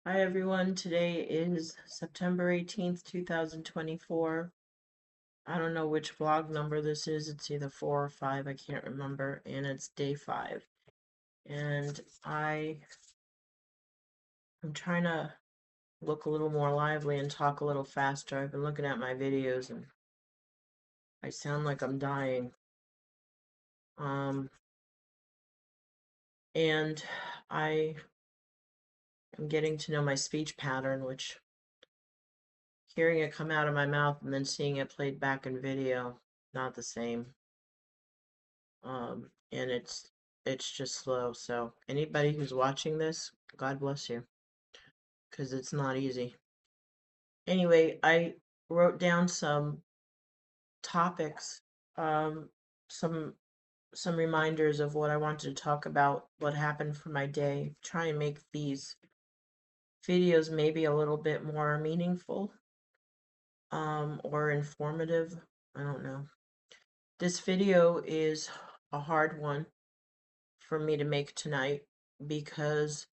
Hi everyone, today is September 18th, 2024. I don't know which vlog number this is. It's either 4 or 5, I can't remember, and it's day 5. And I'm trying to look a little more lively and talk a little faster. I've been looking at my videos and I sound like I'm dying. And I am getting to know my speech pattern, which hearing it come out of my mouth and then seeing it played back in video, not the same. And it's just slow. So anybody who's watching this, God bless you, because it's not easy. Anyway, I wrote down some topics, um, some some reminders of what I wanted to talk about, what happened for my day. Try and make these videos maybe a little bit more meaningful, or informative. I don't know. This video is a hard one for me to make tonight because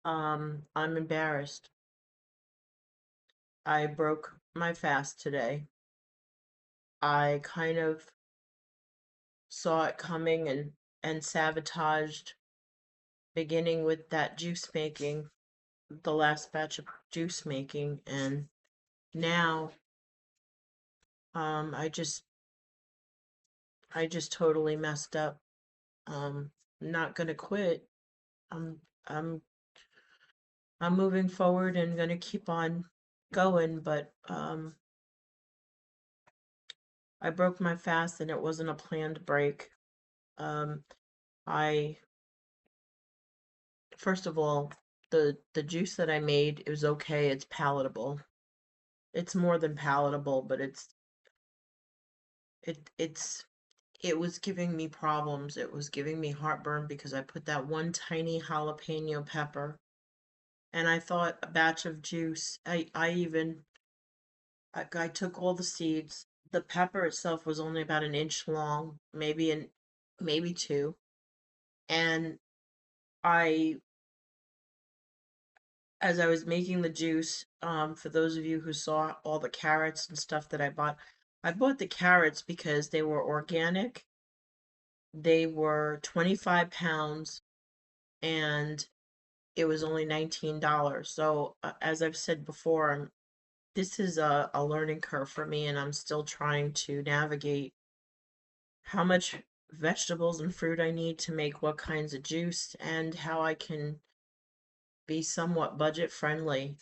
I'm embarrassed. I broke my fast today. I kind of saw it coming and sabotaged, beginning with that juice making, the last batch of juice making, and now I just totally messed up. I'm not gonna quit. I'm I'm I'm moving forward and gonna keep on going, but I broke my fast and it wasn't a planned break. Um, I First of all, the juice that I made, it was okay. It's palatable. It's more than palatable, but it's it was giving me problems. It was giving me heartburn because I put that one tiny jalapeno pepper, and I thought a batch of juice. I took all the seeds. The pepper itself was only about an inch long, maybe two, and I as I was making the juice, for those of you who saw all the carrots and stuff that I bought the carrots because they were organic. They were 25 pounds and it was only $19. So, as I've said before, this is a learning curve for me, and I'm still trying to navigate how much vegetables and fruit I need to make what kinds of juice and how I can be somewhat budget friendly.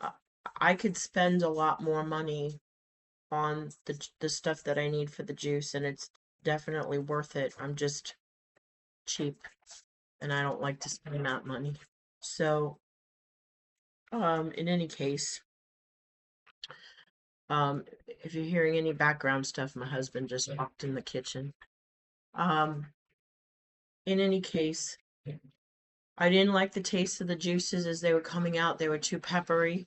uh, I could spend a lot more money on the stuff that I need for the juice, and it's definitely worth it. I'm just cheap, and I don't like to spend that money. So, in any case, if you're hearing any background stuff, my husband just walked in the kitchen. Um, in any case, I didn't like the taste of the juices as they were coming out. They were too peppery.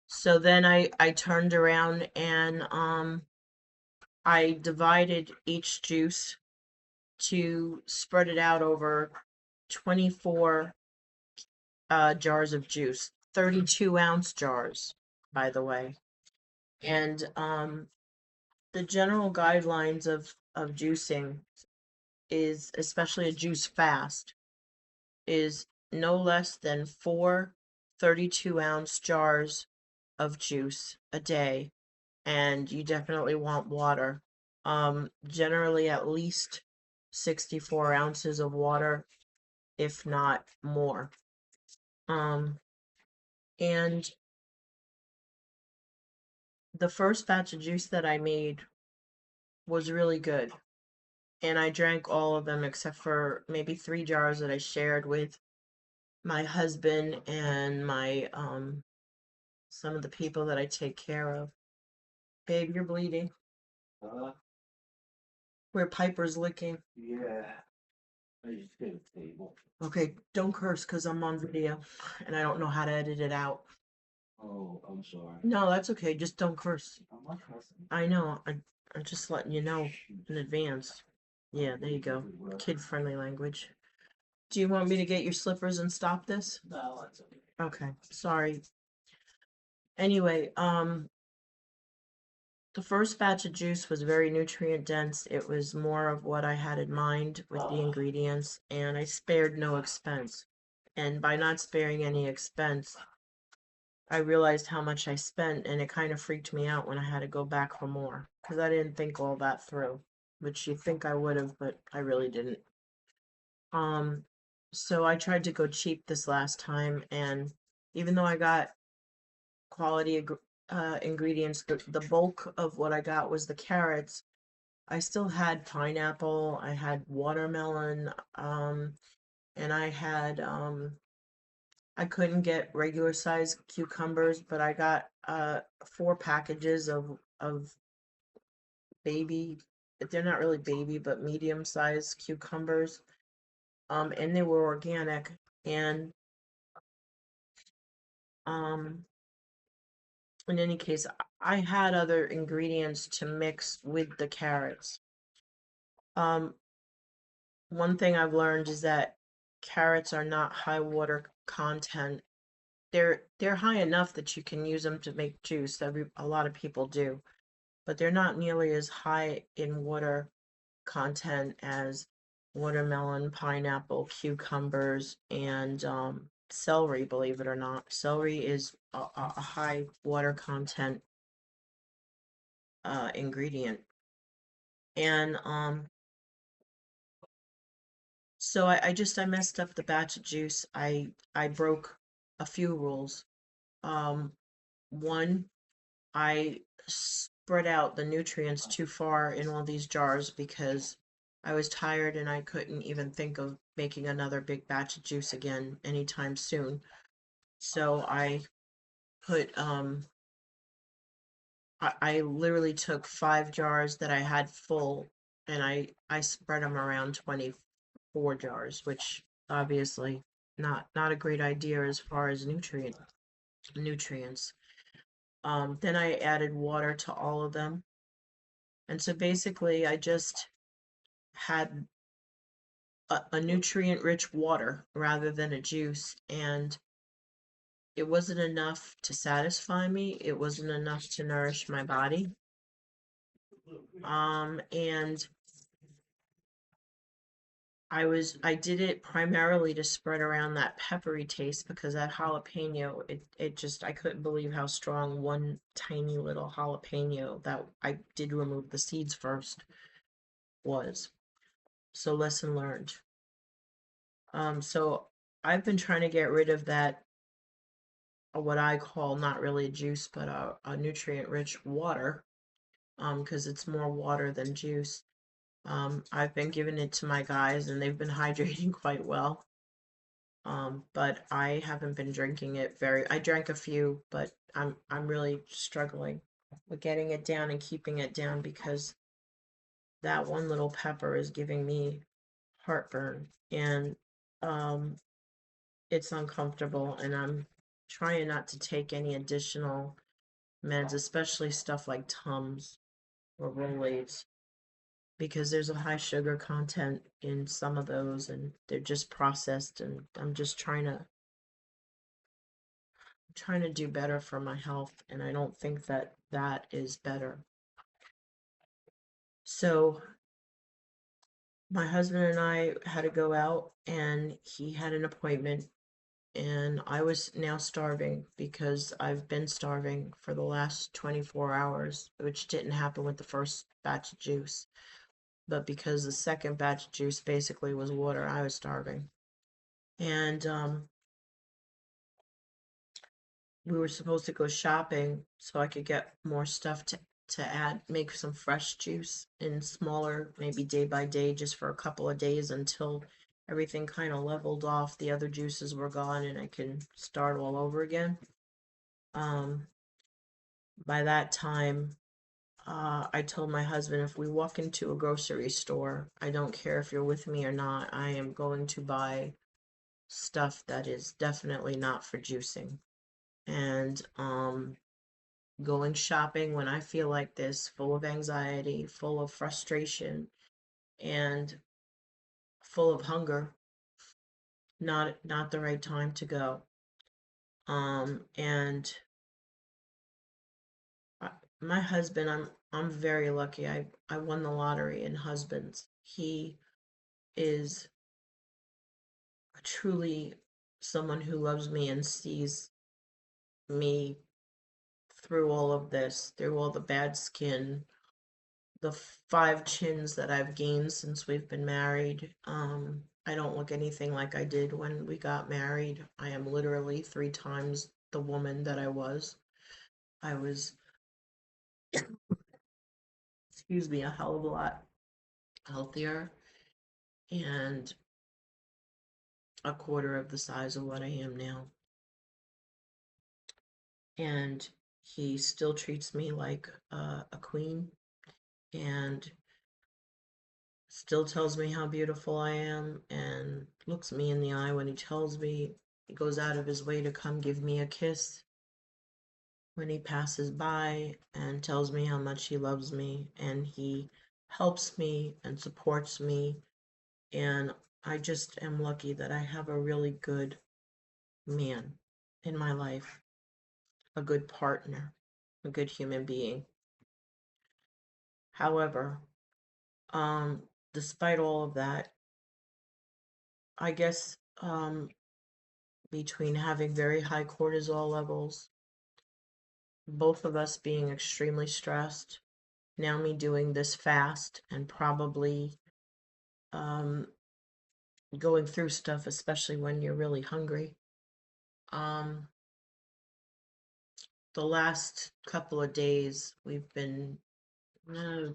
So then I turned around and I divided each juice to spread it out over 24 jars of juice, 32-ounce jars, by the way. And the general guidelines of juicing is, especially a juice fast, is no less than 4 32-ounce jars of juice a day, and you definitely want water. Generally at least 64 ounces of water, if not more. Um, and the first batch of juice that I made was really good. And I drank all of them except for maybe 3 jars that I shared with my husband and my some of the people that I take care of. Babe, you're bleeding. Uh, Where Piper's licking. Yeah. I just hit a table. Okay, don't curse because I'm on video and I don't know how to edit it out. Oh, I'm sorry. No, that's okay. Just don't curse. I'm not cursing. I know. I'm just letting you know in advance. Yeah, there you go. Kid-friendly language. Do you want me to get your slippers and stop this? No, that's okay. Okay, sorry. Anyway, the first batch of juice was very nutrient dense. It was more of what I had in mind with the ingredients, and I spared no expense. And by not sparing any expense, I realized how much I spent, and it kind of freaked me out when I had to go back for more because I didn't think all that through, which you think I would have, but I really didn't. Um, so I tried to go cheap this last time, and even though I got quality ingredients, the bulk of what I got was the carrots. I still had pineapple, I had watermelon, and I couldn't get regular size cucumbers, but I got 4 packages of baby, they're not really baby, but medium sized cucumbers. And they were organic. And um in any case, I had other ingredients to mix with the carrots. Um, one thing I've learned is that carrots are not high water content. They're high enough that you can use them to make juice. A lot of people do, but they're not nearly as high in water content as watermelon, pineapple, cucumbers, and celery. Believe it or not, celery is a high water content ingredient, and so I messed up the batch of juice. I broke a few rules. Um, One, I spread out the nutrients too far in all these jars because I was tired and I couldn't even think of making another big batch of juice again anytime soon. So put I literally took 5 jars that I had full and I spread them around 24 jars, which obviously not a great idea as far as nutrients. Then I added water to all of them. And so basically I just had a nutrient rich water rather than a juice, and it wasn't enough to satisfy me. It wasn't enough to nourish my body. And I did it primarily to spread around that peppery taste because that jalapeno, it just, I couldn't believe how strong one tiny little jalapeno that I did remove the seeds first was. So lesson learned. So I've been trying to get rid of that, what I call not really juice, but a nutrient-rich water, because it's more water than juice. I've been giving it to my guys, and they've been hydrating quite well. But I haven't been drinking it very. I drank a few, but I'm really struggling with getting it down and keeping it down because that one little pepper is giving me heartburn, and um, it's uncomfortable, and I'm trying not to take any additional meds, especially stuff like Tums or Rolaids, because there's a high sugar content in some of those, and they're just processed, and I'm just trying to do better for my health, and I don't think that that is better. So my husband and I had to go out, and he had an appointment, and I was now starving because I've been starving for the last 24 hours, which didn't happen with the first batch of juice. But because the second batch of juice basically was water, I was starving. And we were supposed to go shopping so I could get more stuff to add, make some fresh juice in smaller, maybe day by day, just for a couple of days until everything kind of leveled off. The other juices were gone and I can start all over again. Um, by that time, I told my husband if we walk into a grocery store, I don't care if you're with me or not, I am going to buy stuff that is definitely not for juicing. And going shopping when I feel like this, full of anxiety, full of frustration, and full of hunger, not the right time to go. And I, my husband, I'm very lucky. I won the lottery in husbands. He is truly someone who loves me and sees me through all of this, through all the bad skin, the 5 chins that I've gained since we've been married. I don't look anything like I did when we got married. I am literally 3 times the woman that I was. I was, excuse me, a hell of a lot healthier and a quarter of the size of what I am now. And he still treats me like a queen and still tells me how beautiful I am and looks me in the eye when he tells me. He goes out of his way to come give me a kiss when he passes by and tells me how much he loves me, and he helps me and supports me. And I just am lucky that I have a really good man in my life, a good partner, a good human being. However, despite all of that, I guess between having very high cortisol levels, both of us being extremely stressed, now me doing this fast and probably um, going through stuff, especially when you're really hungry. Um, the last couple of days, we've been uh,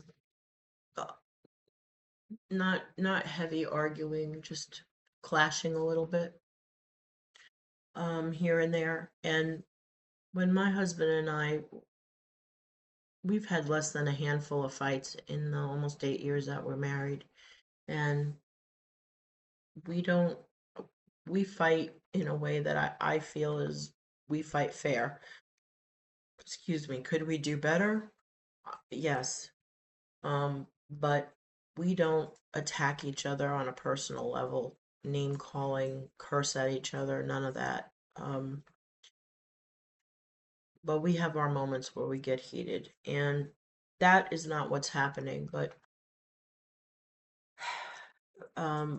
not heavy arguing, just clashing a little bit here and there. And when my husband and I, we've had less than a handful of fights in the almost 8 years that we're married, and we don't we fight in a way that I feel is we fight fair. Excuse me. Could we do better? Yes. But we don't attack each other on a personal level, name calling, curse at each other, none of that. But we have our moments where we get heated, and that is not what's happening. But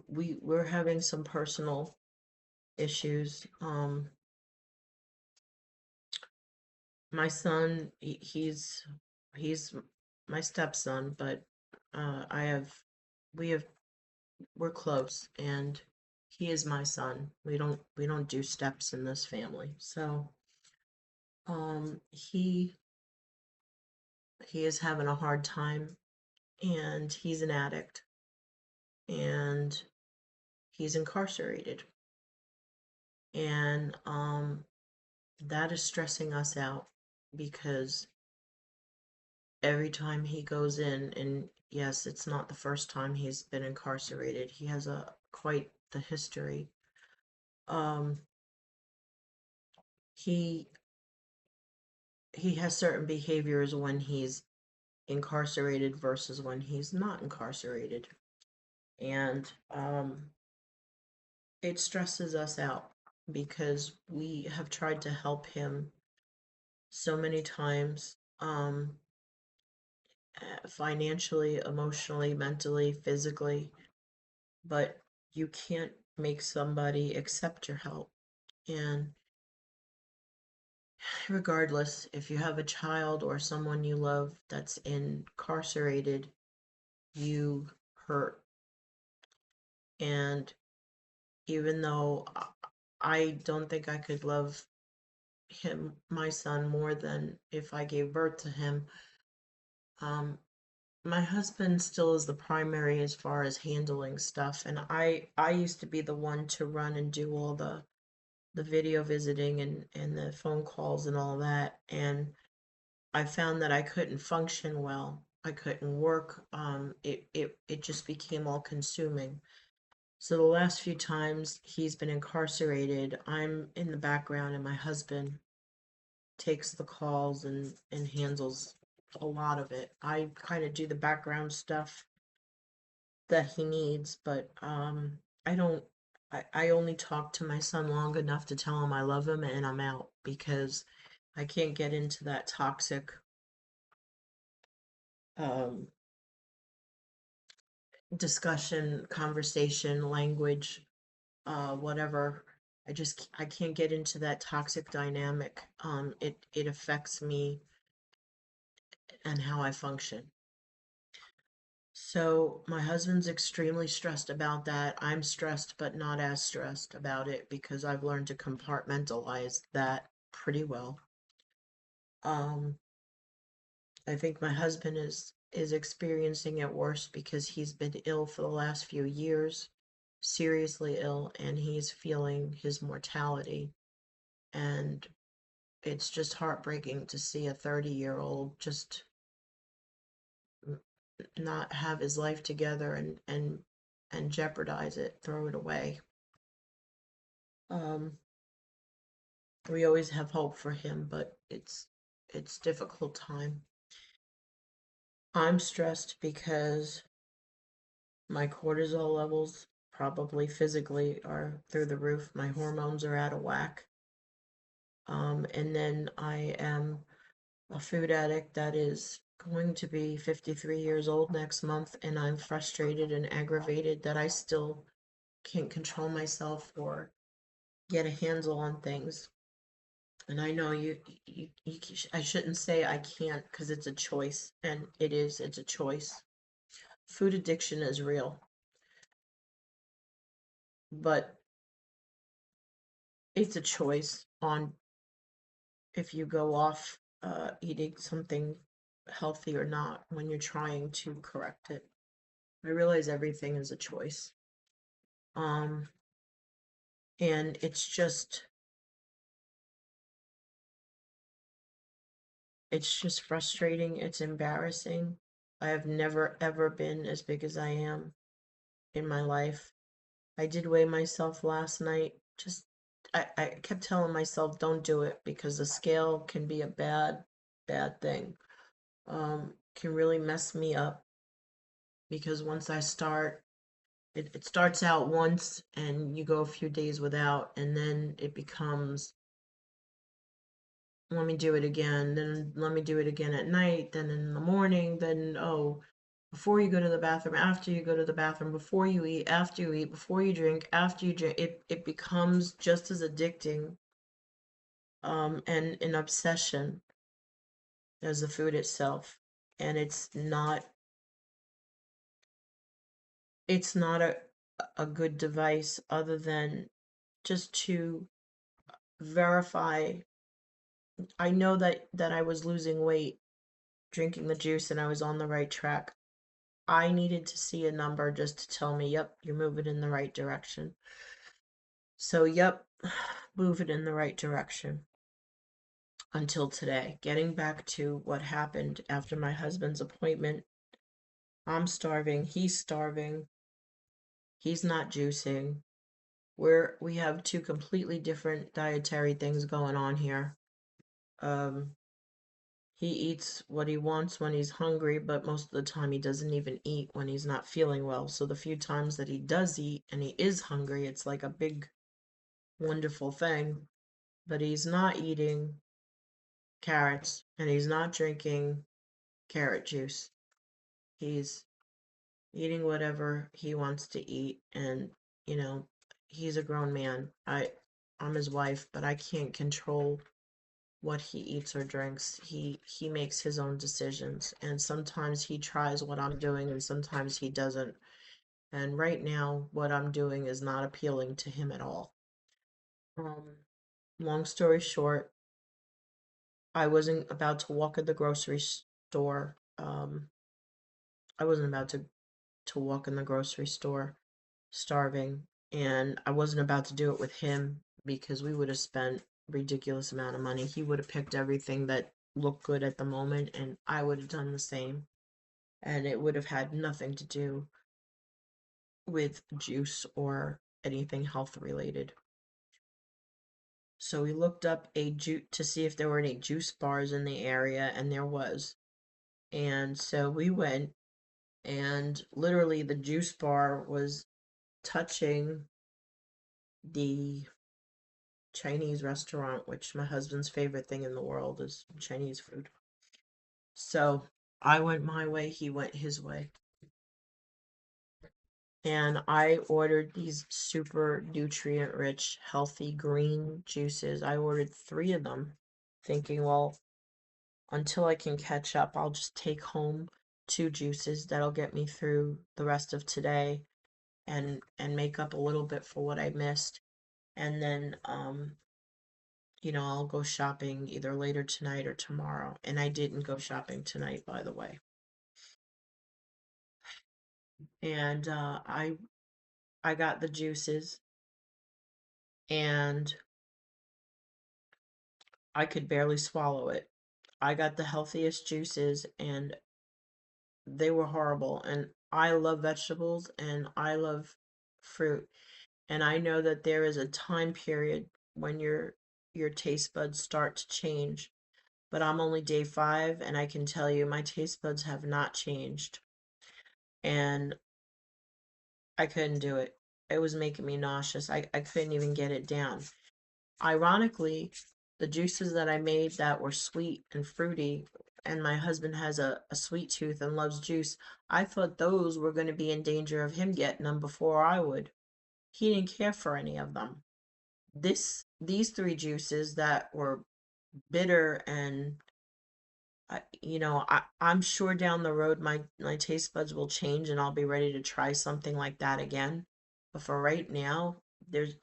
we're having some personal issues. My son, he's my stepson, but I have we have we're close, and he is my son. We don't do steps in this family. So he is having a hard time, and he's an addict, and he's incarcerated, and that is stressing us out because every time he goes in, and yes, it's not the first time he's been incarcerated. He has a quite the history. Um, he he has certain behaviors when he's incarcerated versus when he's not incarcerated, and it stresses us out because we have tried to help him so many times, financially, emotionally, mentally, physically, but you can't make somebody accept your help. And regardless, if you have a child or someone you love that's incarcerated, you hurt. And even though I don't think I could love him, my son, more than if I gave birth to him, um, my husband still is the primary as far as handling stuff. And I used to be the one to run and do all the video visiting and the phone calls and all that. And I found that I couldn't function well. I couldn't work. It just became all consuming. So the last few times he's been incarcerated, I'm in the background and my husband takes the calls and handles a lot of it. I kind of do the background stuff that he needs, but I don't. I only talk to my son long enough to tell him I love him and I'm out because I can't get into that toxic um, discussion, conversation, language, whatever. I can't get into that toxic dynamic. It affects me and how I function. So my husband's extremely stressed about that. I'm stressed, but not as stressed about it because I've learned to compartmentalize that pretty well. Um, I think my husband is experiencing it worse because he's been ill for the last few years, seriously ill, and he's feeling his mortality. And it's just heartbreaking to see a 30-year-old just not have his life together and jeopardize it, throw it away. Um, we always have hope for him, but it's difficult time. I'm stressed because my cortisol levels, probably physically, are through the roof. My hormones are out of whack. And then I am a food addict that is going to be 53 years old next month, and I'm frustrated and aggravated that I still can't control myself or get a handle on things. And I know I shouldn't say I can't because it's a choice, and it's a choice. Food addiction is real, but it's a choice on if you go off eating something healthy or not when you're trying to correct it. I realize everything is a choice. Um, and it's just frustrating. It's embarrassing. I have never ever been as big as I am in my life. I did weigh myself last night. I kept telling myself don't do it because the scale can be a bad thing. Can really mess me up because once I start, it starts out once and you go a few days without, and then it becomes, let me do it again, then let me do it again at night, then in the morning, then, oh, before you go to the bathroom, after you go to the bathroom, before you eat, after you eat, before you drink, after you drink, it becomes just as addicting, and an obsession as the food itself. And it's not a good device other than just to verify. I know that I was losing weight drinking the juice and I was on the right track. I needed to see a number just to tell me, yep, you're moving in the right direction. So, yep, moving in the right direction until today. Getting back to what happened after my husband's appointment, I'm starving, he's starving, he's not juicing. We have two completely different dietary things going on here. Um, he eats what he wants when he's hungry, but most of the time he doesn't even eat when he's not feeling well. So the few times that he does eat and he is hungry, it's like a big, wonderful thing. But he's not eating carrots and he's not drinking carrot juice. He's eating whatever he wants to eat, and you know, he's a grown man. I'm his wife, but I can't control what he eats or drinks. He makes his own decisions, and sometimes he tries what I'm doing and sometimes he doesn't. And right now what I'm doing is not appealing to him at all. Um Long story short, I wasn't about to walk in the grocery store. I wasn't about to walk in the grocery store starving, and I wasn't about to do it with him because we would have spent ridiculous amount of money. He would have picked everything that looked good at the moment, and I would have done the same, and it would have had nothing to do with juice or anything health related. So we looked up a juice to see if there were any juice bars in the area, and there was. And so we went, and literally the juice bar was touching the Chinese restaurant, which my husband's favorite thing in the world is Chinese food. So I went my way, he went his way. And I ordered these super nutrient rich, healthy green juices. I ordered three of them, thinking, well, until I can catch up, I'll just take home two juices that'll get me through the rest of today and make up a little bit for what I missed. And then I'll go shopping either later tonight or tomorrow. And I didn't go shopping tonight, by the way. And I got the juices and I could barely swallow it. I got the healthiest juices and they were horrible. And I love vegetables and I love fruit. And I know that there is a time period when your taste buds start to change. But I'm only day 5 and I can tell you my taste buds have not changed. And I couldn't do it. It was making me nauseous. I couldn't even get it down. Ironically, the juices that I made that were sweet and fruity, and my husband has a sweet tooth and loves juice, I thought those were going to be in danger of him getting them before I would. He didn't care for any of them. These three juices that were bitter and I'm sure down the road my taste buds will change and I'll be ready to try something like that again. But for right now,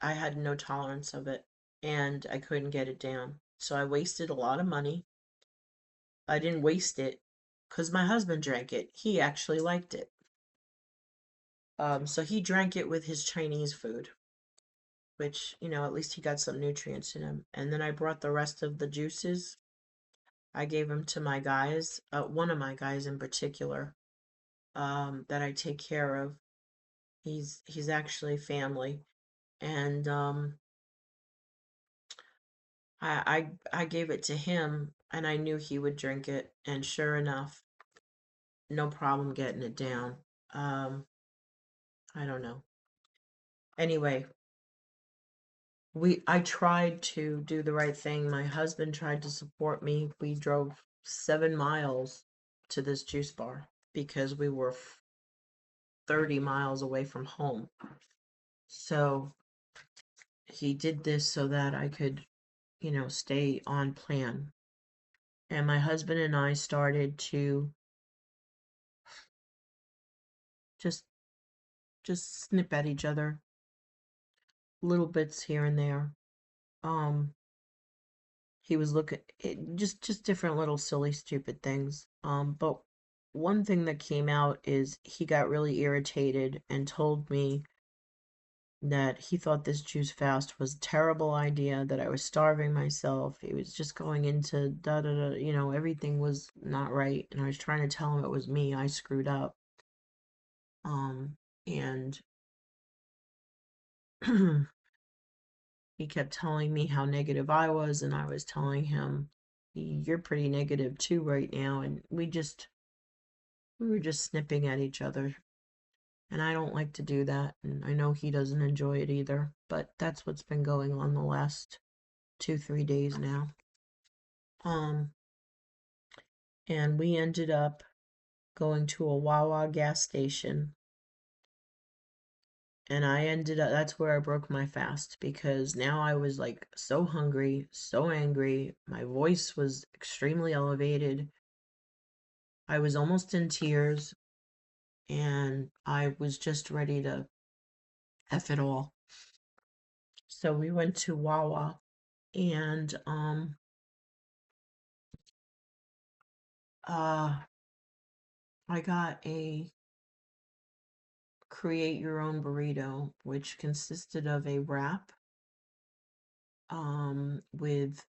I had no tolerance of it and I couldn't get it down. So I wasted a lot of money. I didn't waste it because my husband drank it. He actually liked it. So he drank it with his Chinese food, which, at least he got some nutrients in him. And then I brought the rest of the juices. I gave them to my guys, one of my guys in particular, that I take care of. He's actually family, and I gave it to him, and I knew he would drink it, and sure enough, no problem getting it down. Um, I don't know. Anyway, I tried to do the right thing. My husband tried to support me. We drove 7 miles to this juice bar because we were 30 miles away from home. So he did this so that I could, stay on plan. And my husband and I started to just just snip at each other, little bits here and there. Um, he was looking just different little silly stupid things. But one thing that came out is he got really irritated and told me that he thought this juice fast was a terrible idea, that I was starving myself. He was just going into da da da, everything was not right. And I was trying to tell him it was me, I screwed up. And he kept telling me how negative I was, and I was telling him, you're pretty negative too right now. And we were just snipping at each other. And I don't like to do that. And I know he doesn't enjoy it either. But that's what's been going on the last 2, 3 days now. Um, and we ended up going to a Wawa gas station. And that's where I broke my fast because now I was like so hungry, so angry. My voice was extremely elevated. I was almost in tears and I was just ready to F it all. So we went to Wawa and I got a create your own burrito, which consisted of a wrap with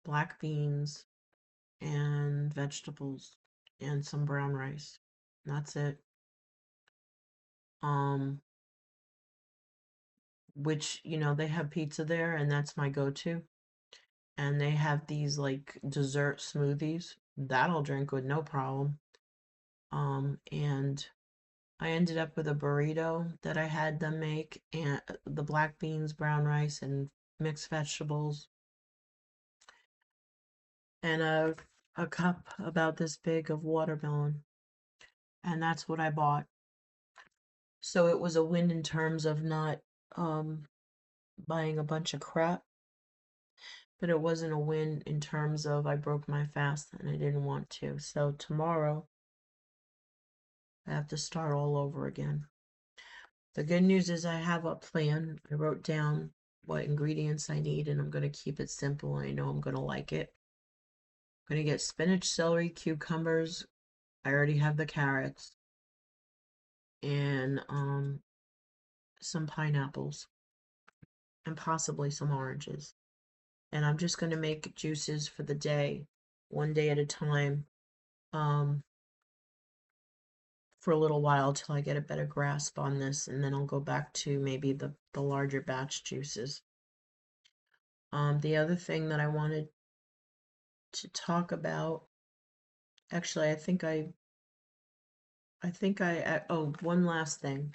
black beans and vegetables and some brown rice. That's it. Um, which, they have pizza there and that's my go-to. And they have these like dessert smoothies that I'll drink with no problem. And I ended up with a burrito that I had them make, and the black beans, brown rice, and mixed vegetables, and a cup about this big of watermelon. And that's what I bought. So it was a win in terms of not um, buying a bunch of crap, but it wasn't a win in terms of I broke my fast and I didn't want to. So tomorrow I have to start all over again. The good news is I have a plan. I wrote down what ingredients I need and I'm going to keep it simple. I know I'm going to like it. I'm going to get spinach, celery, cucumbers. I already have the carrots and some pineapples and possibly some oranges. And I'm just going to make juices for the day, one day at a time, um, for a little while till I get a better grasp on this, and then I'll go back to maybe the larger batch juices. The other thing that I wanted to talk about, actually, oh, one last thing.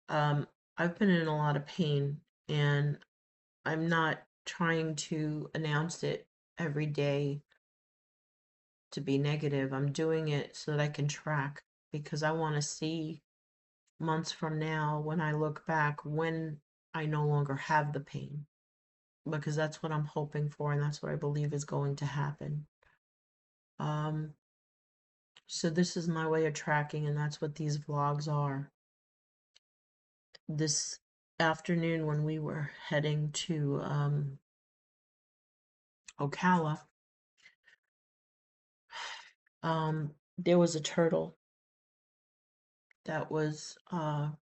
I've been in a lot of pain, and I'm not trying to announce it every day to be negative. I'm doing it so that I can track because I want to see months from now when I look back when I no longer have the pain because that's what I'm hoping for and that's what I believe is going to happen. Um, so this is my way of tracking and that's what these vlogs are. This afternoon when we were heading to Ocala, there was a turtle that was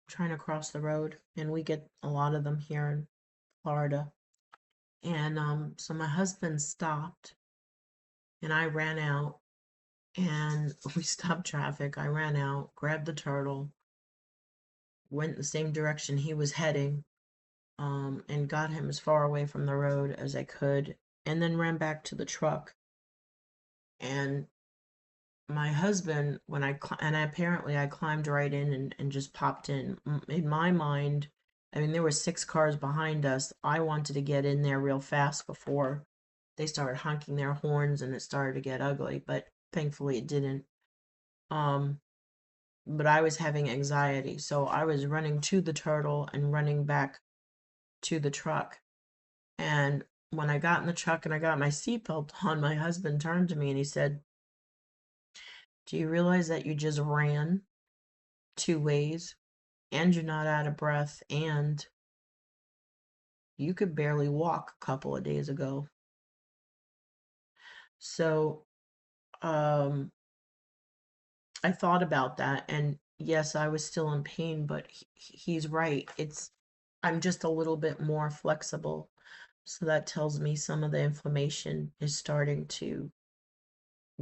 trying to cross the road, and we get a lot of them here in Florida. And so my husband stopped, and I ran out, and we stopped traffic. I ran out, grabbed the turtle, went the same direction he was heading, and got him as far away from the road as I could, and then ran back to the truck. And my husband, when and apparently I climbed right in and just popped in. In my mind, I mean, there were 6 cars behind us. I wanted to get in there real fast before they started honking their horns and it started to get ugly, but thankfully it didn't. Um, but I was having anxiety, so I was running to the turtle and running back to the truck. And when I got in the truck and I got my seatbelt on, my husband turned to me and he said, "Do you realize that you just ran 2 ways and you're not out of breath and you could barely walk a couple of days ago?" So, um, I thought about that, and yes, I was still in pain, but he's right. I'm just a little bit more flexible. So that tells me some of the inflammation is starting to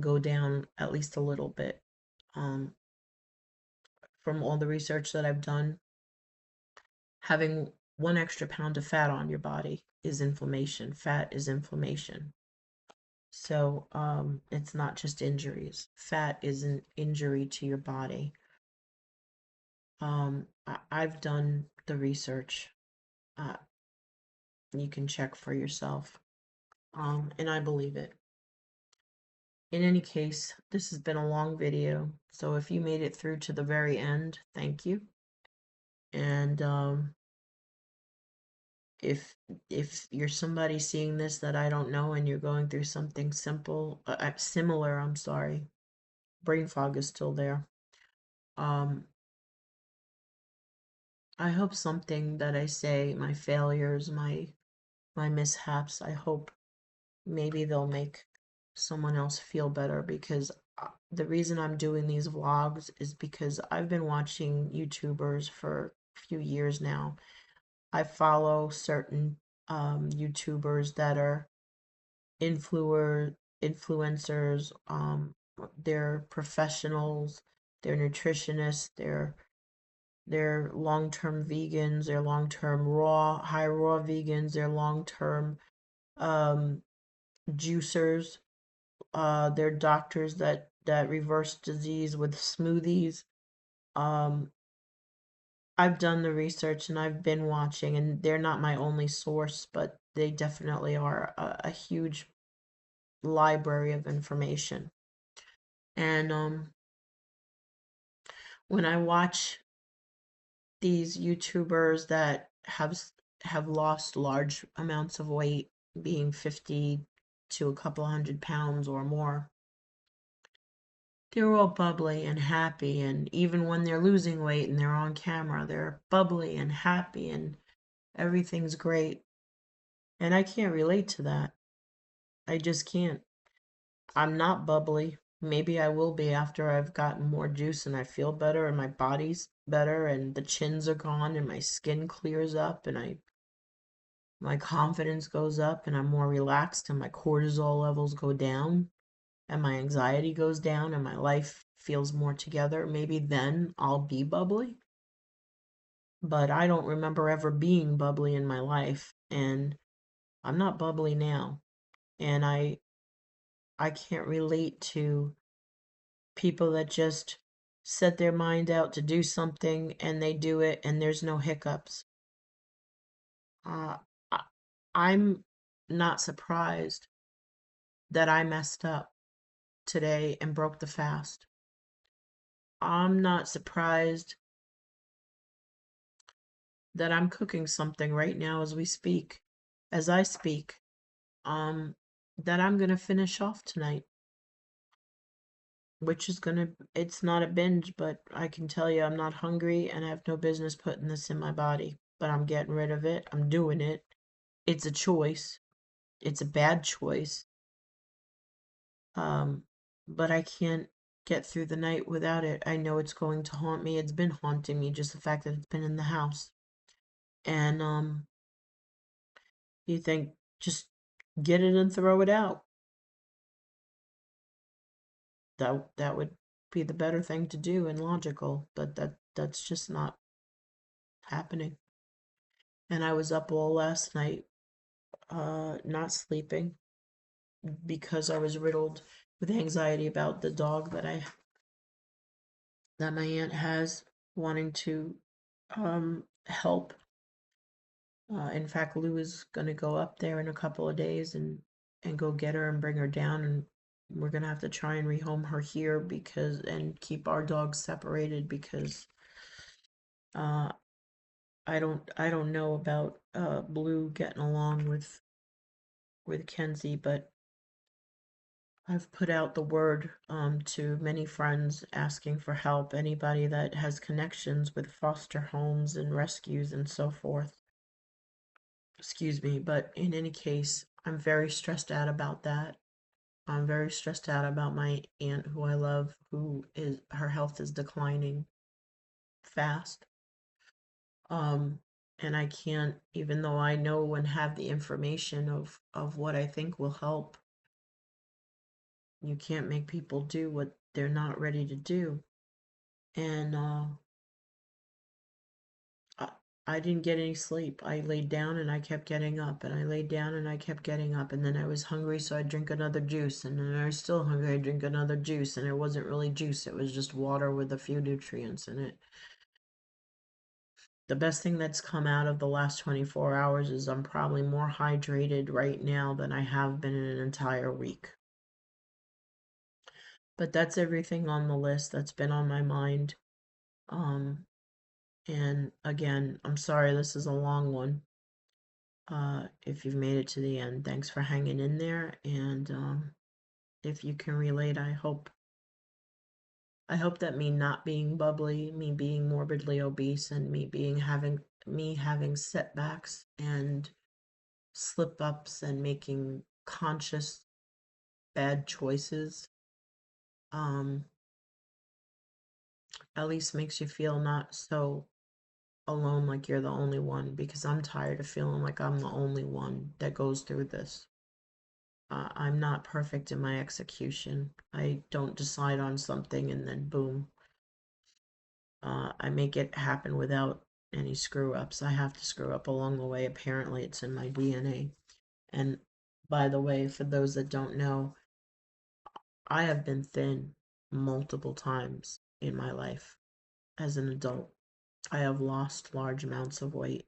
go down at least a little bit. Um, from all the research that I've done, having 1 extra pound of fat on your body is inflammation. Fat is inflammation. So it's not just injuries. Fat is an injury to your body. I've done the research. Uh, you can check for yourself. And I believe it. In any case, this has been a long video. So if you made it through to the very end, thank you. And if you're somebody seeing this that I don't know and you're going through something similar, I'm sorry, brain fog is still there. Um, I hope something that I say, my failures, my mishaps, I hope maybe they'll make someone else feel better because the reason I'm doing these vlogs is because I've been watching YouTubers for a few years now. I follow certain YouTubers that are influencers, they're professionals, they're nutritionists, they're long-term vegans, they're long-term high raw vegans, they're long-term um, juicers, they're doctors that that reverse disease with smoothies. Um, I've done the research and I've been watching, and they're not my only source, but they definitely are a huge library of information. And when I watch these YouTubers that have lost large amounts of weight, being 50 to a couple 100 pounds or more, they're all bubbly and happy. And even when they're losing weight and they're on camera, they're bubbly and happy and everything's great. And I can't relate to that. I just can't. I'm not bubbly. Maybe I will be after I've gotten more juice and I feel better and my body's better and the chins are gone and my skin clears up and my confidence goes up and I'm more relaxed and my cortisol levels go down and my anxiety goes down and my life feels more together. Maybe then I'll be bubbly. But I don't remember ever being bubbly in my life, and I'm not bubbly now. And I can't relate to people that just set their mind out to do something and they do it and there's no hiccups. Uh, I, I'm not surprised that I messed up today and broke the fast. I'm not surprised that I'm cooking something right now as we speak, as I speak, um, that I'm gonna finish off tonight, which is gonna, it's not a binge, but I can tell you I'm not hungry and I have no business putting this in my body, but I'm getting rid of it. I'm doing it. It's a choice. It's a bad choice. Um, but I can't get through the night without it. I know it's going to haunt me. It's been haunting me, just the fact that it's been in the house. And you think just get it and throw it out. That would be the better thing to do and logical, but that's just not happening. And I was up all last night, not sleeping because I was riddled with anxiety about the dog that my aunt has, wanting to help. In fact, Lou is gonna go up there in a couple of days and go get her and bring her down, and we're gonna have to try and rehome her here because and keep our dogs separated because uh I don't know about Blue getting along with Kenzie, but I've put out the word to many friends asking for help, anybody that has connections with foster homes and rescues and so forth. Excuse me, but in any case, I'm very stressed out about that. I'm very stressed out about my aunt who I love, who is her health is declining fast. Um, and I can't, even though I know and have the information of what I think will help, you can't make people do what they're not ready to do. And I, I didn't get any sleep. I laid down and I kept getting up, and I laid down and I kept getting up, and then I was hungry, so I drink another juice, and then I was still hungry, I drink another juice, and it wasn't really juice, it was just water with a few nutrients in it. The best thing that's come out of the last 24 hours is I'm probably more hydrated right now than I have been in an entire week. But that's everything on the list that's been on my mind. Um, and again, I'm sorry this is a long one. If you've made it to the end, thanks for hanging in there. And if you can relate, I hope that me not being bubbly, me being morbidly obese, and me having setbacks and slip ups and making conscious bad choices, um, at least makes you feel not so alone, like you're the only one, because I'm tired of feeling like I'm the only one that goes through this. I'm not perfect in my execution. I don't decide on something and then boom. I make it happen without any screw ups. I have to screw up along the way. Apparently, it's in my DNA. And by the way, for those that don't know, I have been thin. multiple times in my life as an adult. I have lost large amounts of weight.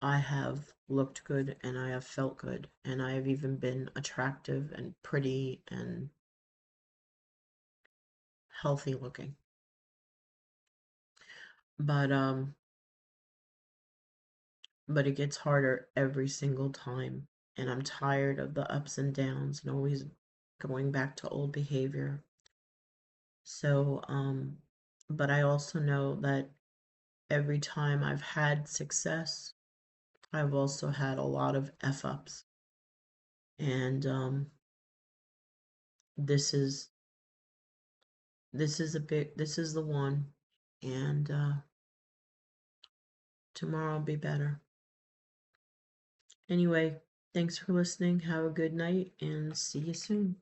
I have looked good and I have felt good, and I have even been attractive and pretty and healthy looking. But but it gets harder every single time, and I'm tired of the ups and downs and always going back to old behavior. So but I also know that every time I've had success, I've also had a lot of F ups. And this is this is the one. And tomorrow will be better. Anyway, thanks for listening. Have a good night and see you soon.